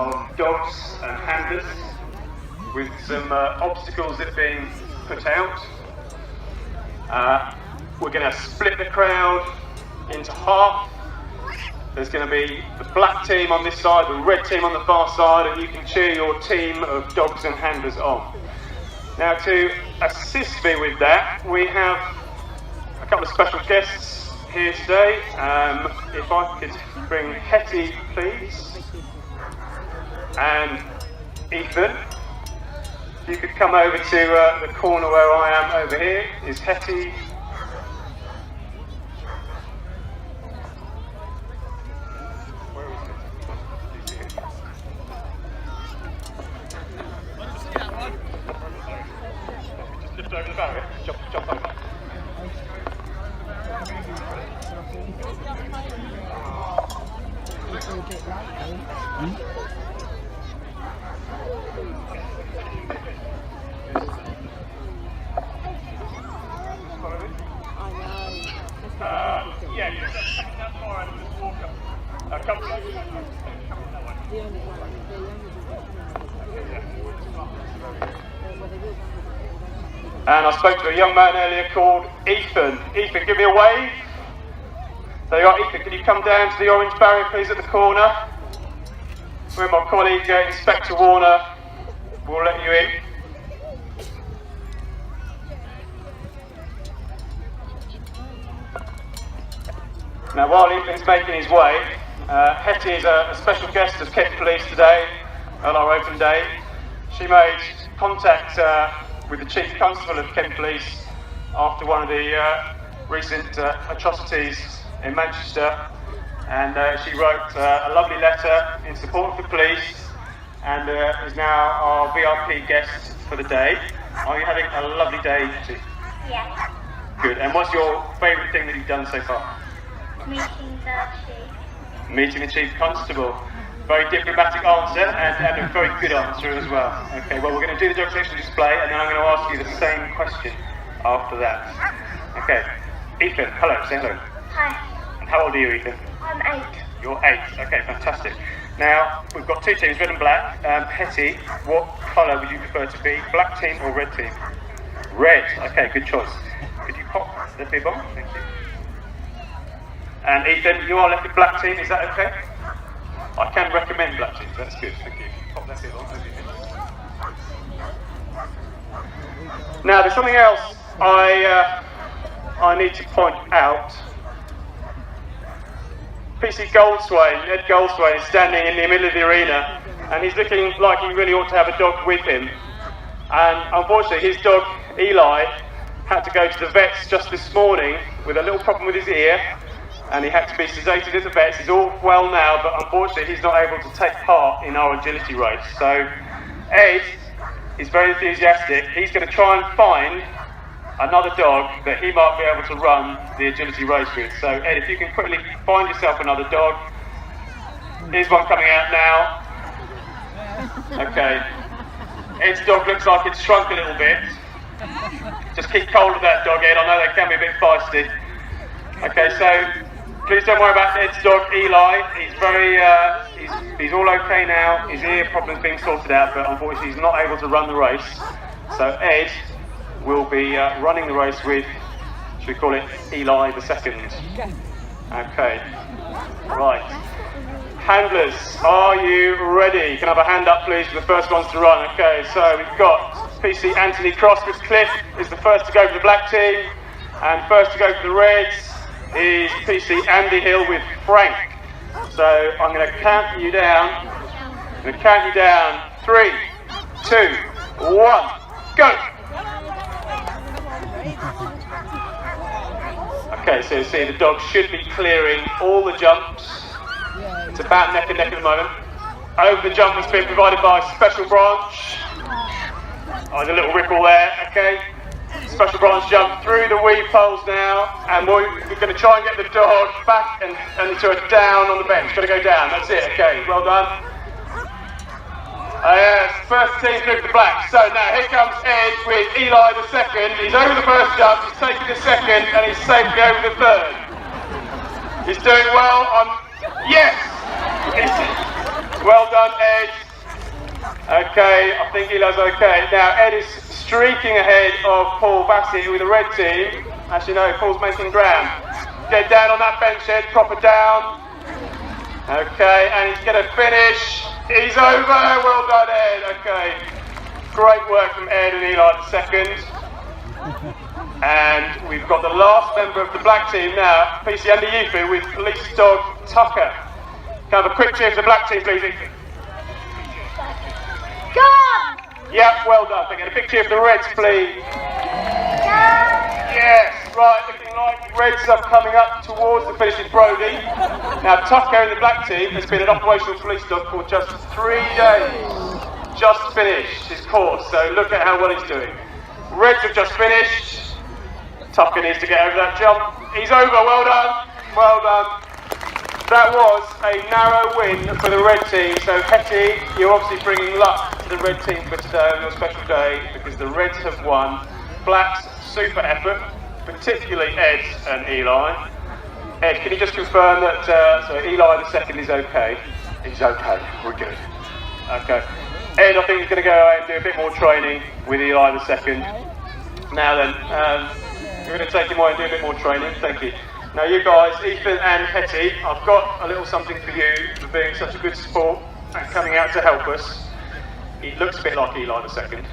of dogs and handlers with some obstacles that are being put out. We're going to split the crowd into half. There's going to be the black team on this side, the red team on the far side, and you can cheer your team of dogs and handlers on. Now, to assist me with that, we have a couple of special guests here today. If I could bring Hetty, please, and Ethan. If you could come over to the corner where I am over here, is Hetty. Just over the barrier, jump over. And I spoke to a young man earlier called Ethan. Ethan, give me a wave. There you are, Ethan. Can you come down to the orange barrier, please, at the corner? Where my colleague, Inspector Warner, will let you in. Now, while Ethan's making his way, Hetty is a special guest of Kent Police today on our open day. She made contact with the Chief Constable of Kent Police after one of the recent atrocities in Manchester, and she wrote a lovely letter in support of the police and is now our VIP guest for the day. Are you having a lovely day, Hetty? Yeah. Good. And what's your favourite thing that you've done so far? Meeting the chief. Meeting the Chief Constable. Very diplomatic answer and a very good answer as well. Okay, well, we're going to do the dog protection display and then I'm going to ask you the same question after that. Okay, Ethan, hello, say hello. Hi. And how old are you, Ethan? I'm 8. You're 8, okay, fantastic. Now, we've got two teams, red and black. Hetty, what colour would you prefer to be, black team or red team? Red, okay, good choice. Could you pop the bib on? Thank you. And Ethan, you are left with black team, is that okay? I can recommend black teams, that's good, thank you. Pop that bib on. Now, there's something else I need to point out. PC Goldswain, Ed Goldswain, is standing in the middle of the arena and he's looking like he really ought to have a dog with him. And unfortunately, his dog, Eli, had to go to the vets just this morning with a little problem with his ear and he had to be sedated at the vets. He's all well now, but unfortunately he's not able to take part in our agility race. So Ed is very enthusiastic. He's going to try and find another dog that he might be able to run the agility race with. So Ed, if you can quickly find yourself another dog. Here's one coming out now. Okay. Ed's dog looks like it's shrunk a little bit. Just keep hold of that dog, Ed. I know they can be a bit feisty. Okay, so please don't worry about Ed's dog, Eli. He's very, he's all okay now. His ear problem's being sorted out, but unfortunately he's not able to run the race. So Ed will be running the race with, should we call it Eli the second? Okay, right. Handlers, are you ready? Can I have a hand up please for the first ones to run? Okay, so we've got PC Anthony Cross with Cliff is the first to go for the black team, and first to go for the reds is PC Andy Hill with Frank. So I'm going to count you down. I'm going to count you down. 3, 2, 1, go! Okay, so you see the dog should be clearing all the jumps. It's about neck and neck at the moment. Over the jump has been provided by Special Branch. Oh, there's a little ripple there, okay. Special Branch jump through the weave poles now, and we're going to try and get the dog back and into a down on the bench. Got to go down, that's it, okay, well done. Yes, first team through the black. So now here comes Ed with Eli the second. He's over the first jump, he's taking the second, and he's safely over the third. He's doing well on, yes! Well done, Ed. Okay, I think Eli's okay. Now, Ed is streaking ahead of Paul Bassett with the red team. As you know, Paul's making ground. Get down on that bench, Ed, proper down. Okay, and he's going to finish. He's over. Well done, Ed. Okay. Great work from Ed and Eli the second. And we've got the last member of the black team now, PC Under Youfu, with police dog Tucker. Can I have a quick cheer for the black team, please, Ethan? Go on! Yeah, well done. Can I get a big cheer for the Reds, please? Yes, right, looking like the Reds are coming up towards the finish with Brody. Now, Tucker in the black team has been an operational police dog for just 3 days. Just finished his course, so look at how well he's doing. Reds have just finished. Tucker needs to get over that jump. He's over, well done. Well done. That was a narrow win for the red team. So Hetty, you're obviously bringing luck to the red team for today on your special day because the Reds have won. Black's super effort, particularly Ed and Eli. Ed, can you just confirm that so Eli the second is okay? He's okay, we're good. Okay. Ed, I think he's going to go away and do a bit more training with Eli the second. Now then, we're going to take him away and do a bit more training. Thank you. Now you guys, Ethan and Hetty, I've got a little something for you for being such a good sport and coming out to help us. He looks a bit like Eli the second.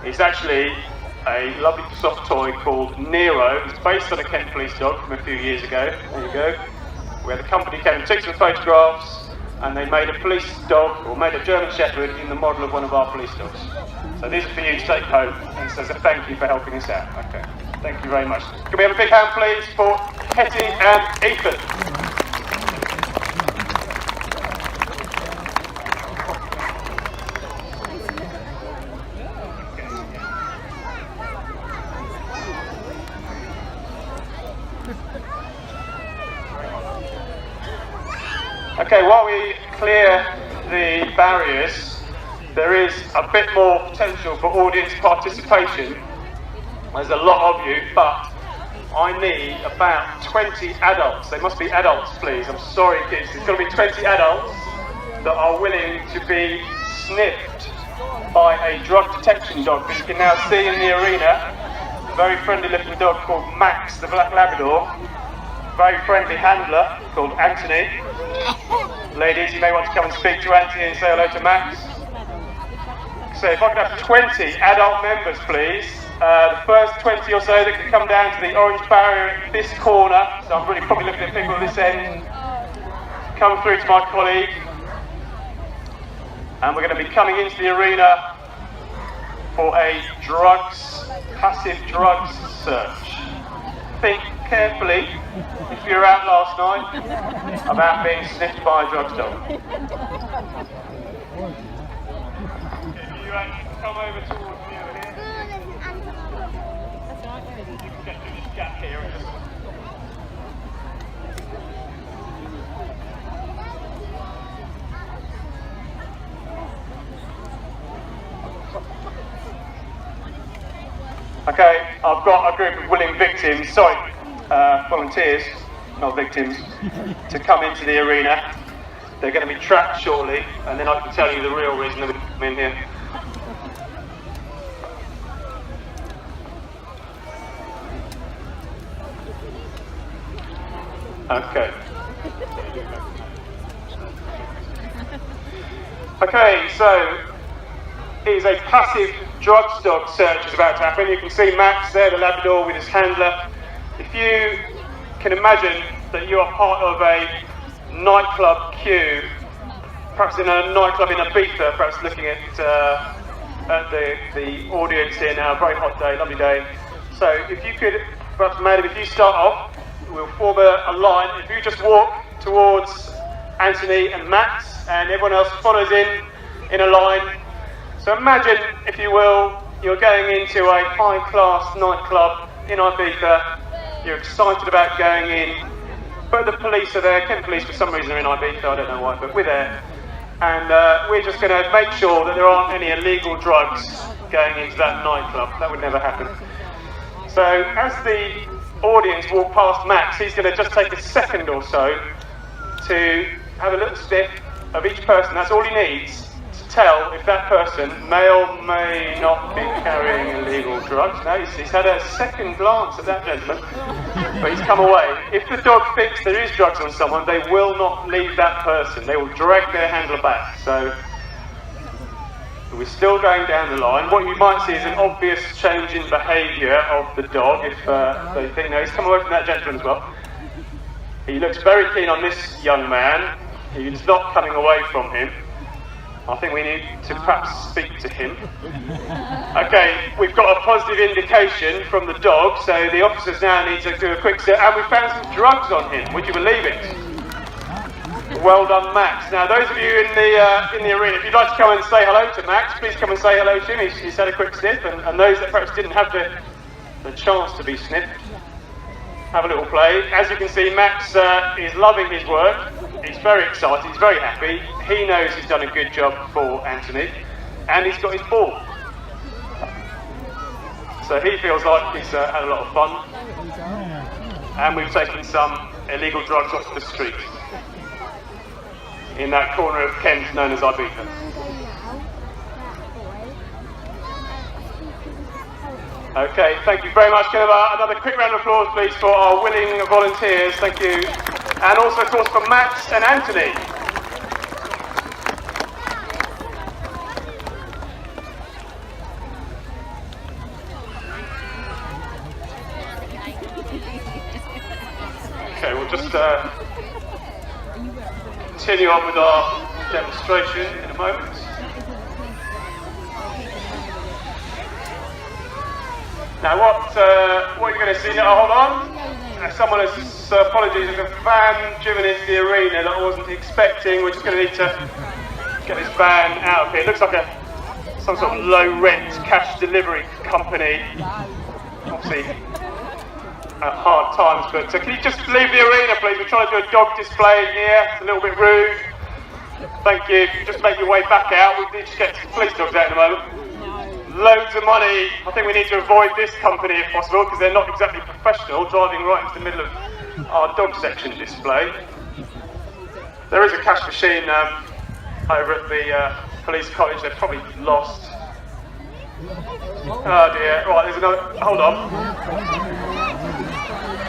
He's actually a lovely soft toy called Nero. It's based on a Kent police dog from a few years ago. There you go. Where the company came and took some photographs and they made a police dog, or made a German Shepherd in the model of one of our police dogs. So these are for you to take home, and it says a thank you for helping us out. Okay, thank you very much. Can we have a big hand please for Hetty and Ethan? Okay, while we clear the barriers, there is a bit more potential for audience participation. There's a lot of you, but I need about 20 adults. They must be adults, please. I'm sorry, kids. There's got to be 20 adults that are willing to be sniffed by a drug detection dog that you can now see in the arena. A very friendly looking dog called Max, the Black Labrador. Very friendly handler called Anthony. Ladies, you may want to come and speak to Anthony and say hello to Max. So if I could have 20 adult members, please. The first 20 or so that can come down to the orange barrier at this corner. So I'm really probably looking at people at this end. Come through to my colleague. And we're going to be coming into the arena for a passive drugs search. Think carefully, if you were out last night, about being sniffed by a drugs dog. If you come over towards me over here, you can get through this gap here. Okay, I've got a group of willing victims, volunteers, not victims, to come into the arena. They're going to be tracked shortly, and then I can tell you the real reason that we come in here. Okay. Okay, so it is a passive drugs dog search is about to happen. You can see Max there, the Labrador, with his handler. If you can imagine that you are part of a nightclub queue, perhaps in a nightclub in Ibiza, perhaps looking at the audience here now, very hot day, lovely day. So if you could, perhaps Madam, if you start off, we'll form a line. If you just walk towards Anthony and Max, and everyone else follows in a line. So imagine, if you will, you're going into a high-class nightclub in Ibiza. You're excited about going in, but the police are there. Kent police, for some reason, are in Ibiza. I don't know why, but we're there. And we're just going to make sure that there aren't any illegal drugs going into that nightclub. That would never happen. So as the audience walk past Max, he's going to just take a second or so to have a little sniff of each person. That's all he needs to tell if that person may or may not be carrying illegal drugs. Now he's had a second glance at that gentleman, but he's come away. If the dog thinks there is drugs on someone, they will not leave that person. They will drag their handler back. So we're still going down the line. What you might see is an obvious change in behaviour of the dog if they think, no, he's come away from that gentleman as well. He looks very keen on this young man. He's not coming away from him. I think we need to perhaps speak to him. Okay, we've got a positive indication from the dog, so the officers now need to do a quick search, and we found some drugs on him. Would you believe it? Well done, Max. Now, those of you in the arena, if you'd like to come and say hello to Max, please come and say hello to him. He's had a quick sniff, and those that perhaps didn't have the chance to be sniffed, have a little play. As you can see, Max is loving his work. He's very excited, he's very happy. He knows he's done a good job for Anthony, and he's got his ball. So he feels like he's had a lot of fun. And we've taken some illegal drugs off the street in that corner of Kent known as Ibiza. Okay, thank you very much. Can I have another quick round of applause, please, for our willing volunteers. Thank you. And also, of course, for Max and Anthony. Okay, we'll just continue on with our demonstration in a moment. Now what you're going to see now, hold on. Someone has apologies, there's a van driven into the arena that I wasn't expecting. We're just going to need to get this van out of here. It looks like some sort of low rent cash delivery company. Obviously at hard times, but can you just leave the arena, please? We're trying to do a dog display in here. It's a little bit rude. Thank you. If you just make your way back out, we need to get some police dogs out in a moment. Loads of money. I think we need to avoid this company if possible, because they're not exactly professional, driving right into the middle of our dog section display. There is a cash machine over at the police cottage. They're probably lost. Oh dear. Right, there's another. Hold on.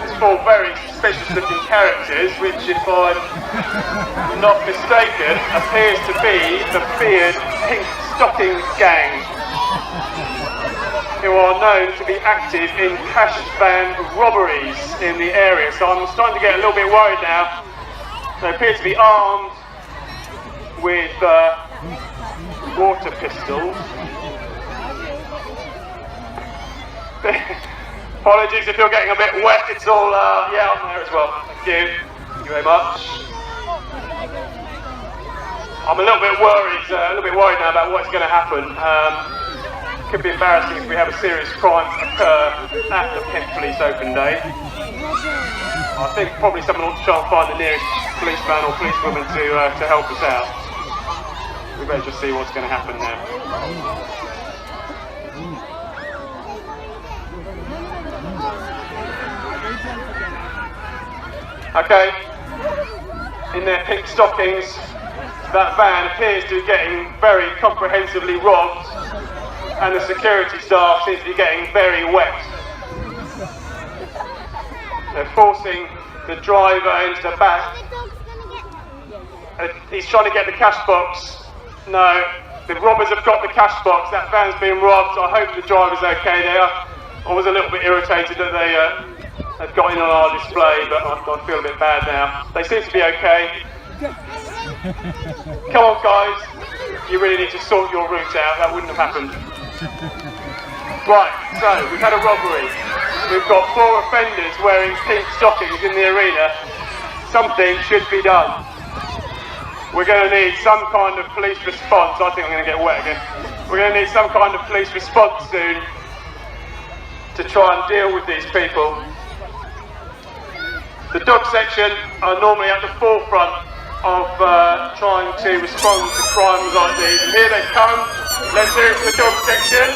There's four very suspicious looking characters, which, if I'm not mistaken, appears to be the feared Pink Stockings gang, who are known to be active in cash van robberies in the area. So I'm starting to get a little bit worried now. They appear to be armed with water pistols. Apologies if you're getting a bit wet, it's all, yeah, I'm there as well. Thank you. Thank you very much. I'm a little bit worried now about what's going to happen. It could be embarrassing if we have a serious crime occur at the Kent Police Open Day. I think probably someone ought to try and find the nearest policeman or policewoman to help us out. We better just see what's going to happen now. Okay, in their pink stockings, that van appears to be getting very comprehensively robbed, and the security staff seems to be getting very wet. They're forcing the driver into the back. He's trying to get the cash box. No, the robbers have got the cash box. That van's been robbed. I hope the driver's okay there. I was a little bit irritated that they've got in on our display, but I feel a bit bad now. They seem to be okay. Come on, guys. You really need to sort your route out. That wouldn't have happened. Right, so we've had a robbery. We've got 4 offenders wearing pink stockings in the arena. Something should be done. We're going to need some kind of police response. I think I'm going to get wet again. We're going to need some kind of police response soon to try and deal with these people. The dog section are normally at the forefront of trying to respond to crimes like these. And here they come. Let's hear it for the dog section.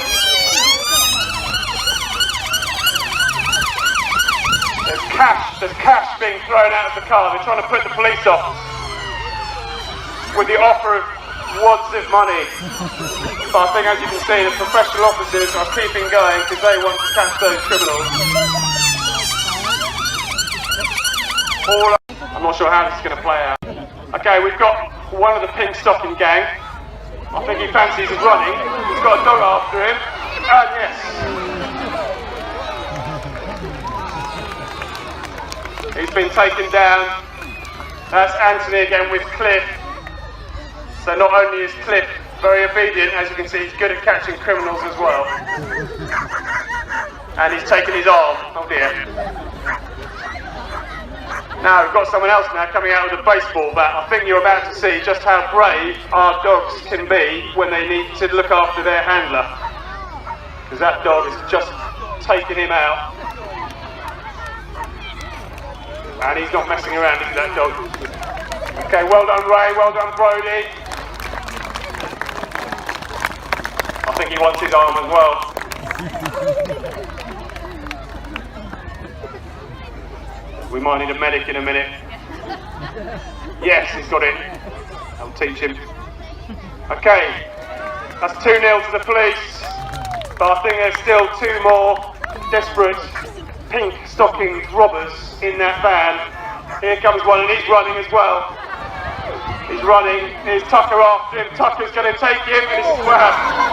There's cash being thrown out of the car. They're trying to put the police off. with the offer of wads of money. But I think, as you can see, the professional officers are keeping going because they want to catch those criminals. I'm not sure how this is going to play out. Okay, we've got one of the pink stocking gang. I think he fancies his running. He's got a dog after him. And yes. He's been taken down. That's Anthony again with Cliff. So not only is Cliff very obedient, as you can see, he's good at catching criminals as well. And he's taken his arm. Oh dear. Now we've got someone else now coming out with a baseball bat. I think you're about to see just how brave our dogs can be when they need to look after their handler. Because that dog has just taken him out. And he's not messing around, is that dog? Okay, well done Ray, well done Brody. I think he wants his arm as well. We might need a medic in a minute. Yes, he's got it. I'll teach him. Okay, that's 2-0 to the police. But I think there's still 2 more desperate pink stocking robbers in that van. Here comes one and he's running as well. He's running. Here's Tucker after him. Tucker's going to take him and this is what happened.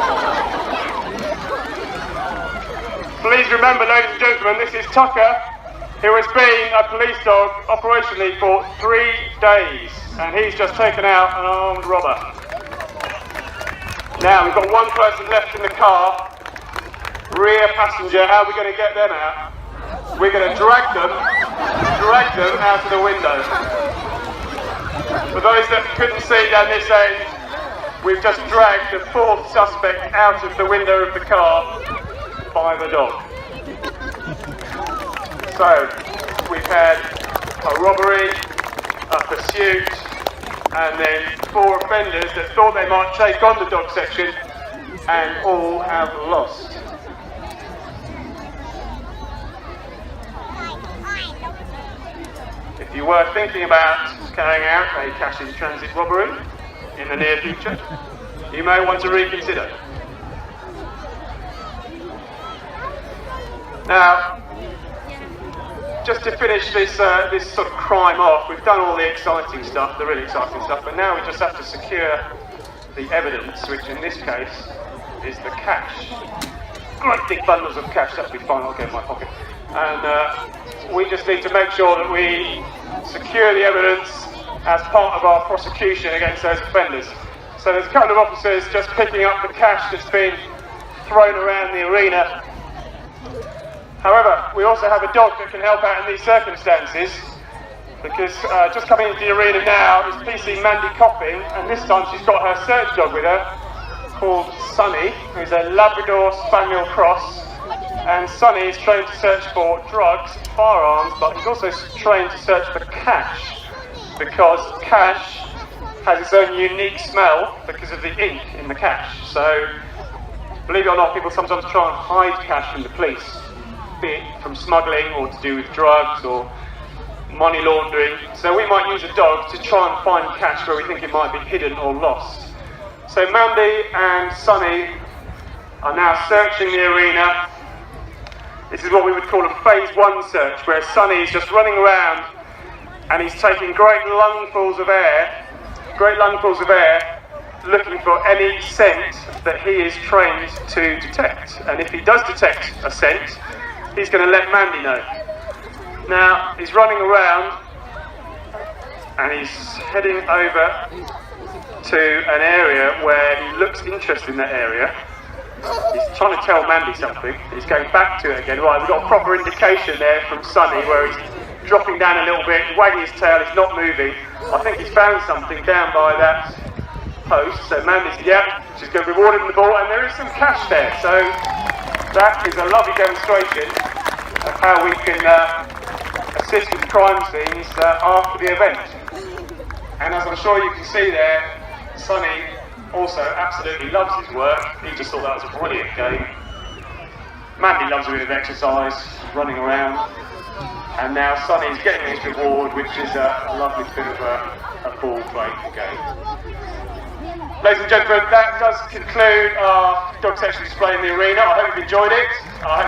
Please remember, ladies and gentlemen, this is Tucker, who has been a police dog operationally for 3 days, and he's just taken out an armed robber. Now we've got one person left in the car, rear passenger. How are we going to get them out? We're going to drag them out of the window. For those that couldn't see down this end, we've just dragged the 4th suspect out of the window of the car by the dog. So, we've had a robbery, a pursuit, and then 4 offenders that thought they might take on the dog section, and all have lost. If you were thinking about carrying out a cash in transit robbery in the near future, you may want to reconsider. Now, just to finish this sort of crime off, we've done all the exciting stuff, the really exciting stuff, but now we just have to secure the evidence, which in this case is the cash. Great big bundles of cash, that'll be fine, I'll get in my pocket. And we just need to make sure that we secure the evidence as part of our prosecution against those offenders. So there's a couple of officers just picking up the cash that's been thrown around the arena. However, we also have a dog that can help out in these circumstances, because just coming into the arena now is PC Mandy Copping, and this time she's got her search dog with her, called Sunny, who's a Labrador Spaniel Cross. And Sunny is trained to search for drugs, firearms, but he's also trained to search for cash, because cash has its own unique smell because of the ink in the cash. So, believe it or not, people sometimes try and hide cash from the police, be it from smuggling or to do with drugs or money laundering. So we might use a dog to try and find cash where we think it might be hidden or lost. So Mandy and Sunny are now searching the arena. This is what we would call a phase 1 search, where Sunny is just running around and he's taking great lungfuls of air, looking for any scent that he is trained to detect. And if he does detect a scent, he's going to let Mandy know. Now, he's running around and he's heading over to an area where he looks interested in that area. He's trying to tell Mandy something. He's going back to it again. Right, we've got a proper indication there from Sunny where he's dropping down a little bit, wagging his tail, he's not moving. I think he's found something down by that post. So Mandy's, yeah, she's going to reward him the ball, and there is some cash there. So that is a lovely demonstration of how we can assist with crime scenes after the event. And as I'm sure you can see there, Sunny also absolutely loves his work. He just thought that was a brilliant game. Mandy loves a bit of exercise, running around, and now Sunny's getting his reward, which is a lovely bit of a full plate game. Ladies and gentlemen, that does conclude our dog section display in the arena. I hope you've enjoyed it. I hope